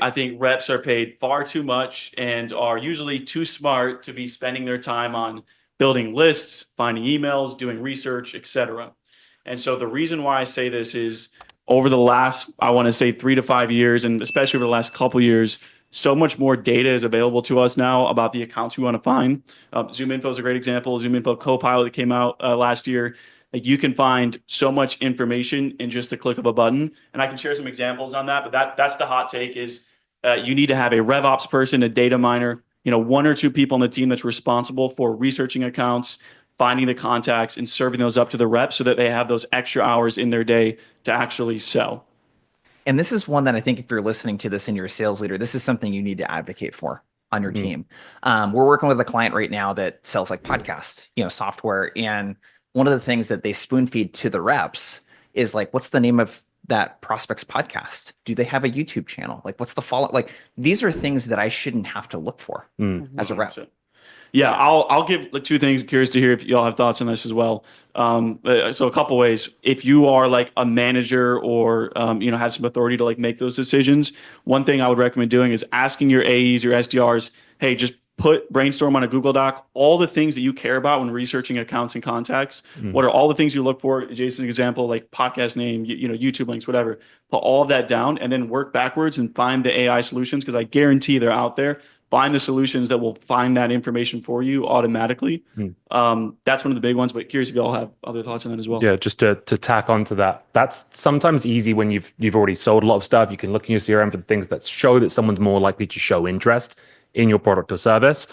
I think reps are paid far too much and are usually too smart to be spending their time on building lists, finding emails, doing research, etc. And so the reason why I say this is over the last, I want to say 3 to 5 years, and especially over the last couple of years, so much more data is available to us now about the accounts we want to find. ZoomInfo is a great example. ZoomInfo Copilot that came out last year. Like you can find so much information in just a click of a button, and I can share some examples on that. But that's the hot take: is you need to have a RevOps person, a data miner, 1 or 2 people on the team that's responsible for researching accounts, finding the contacts, and serving those up to the reps so that they have those extra hours in their day to actually sell. And this is one that I think if you're listening to this and you're a sales leader, this is something you need to advocate for on your team. We're working with a client right now that sells like podcast, software. And one of the things that they spoon feed to the reps is like, what's the name of that prospect's podcast? Do they have a YouTube channel? Like, what's the follow? Like, these are things that I shouldn't have to look for as a rep. Yeah, I'll give the 2 things. Curious to hear if y'all have thoughts on this as well. So a couple ways. If you are like a manager or have some authority to like make those decisions, one thing I would recommend doing is asking your AEs, your SDRs, hey, just brainstorm on a Google Doc all the things that you care about when researching accounts and contacts. What are all the things you look for? Jason's example, like podcast name, YouTube links, whatever. Put all of that down and then work backwards and find the AI solutions, because I guarantee they're out there. Find the solutions that will find that information for you automatically. That's one of the big ones, but curious if you all have other thoughts on that as well. Yeah, just to tack onto that, that's sometimes easy when you've already sold a lot of stuff. You can look in your CRM for the things that show that someone's more likely to show interest in your product or service.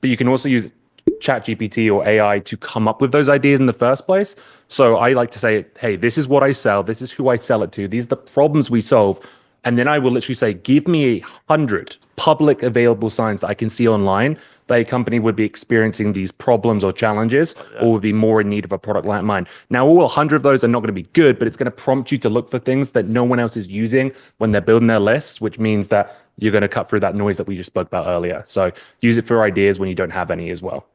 But you can also use ChatGPT or AI to come up with those ideas in the first place. So I like to say, hey, this is what I sell. This is who I sell it to. These are the problems we solve. And then I will literally say, give me 100 public available signs that I can see online that a company would be experiencing these problems or challenges or would be more in need of a product like mine. Now, all 100 of those are not going to be good, but it's going to prompt you to look for things that no one else is using when they're building their lists, which means that you're going to cut through that noise that we just spoke about earlier. So use it for ideas when you don't have any as well.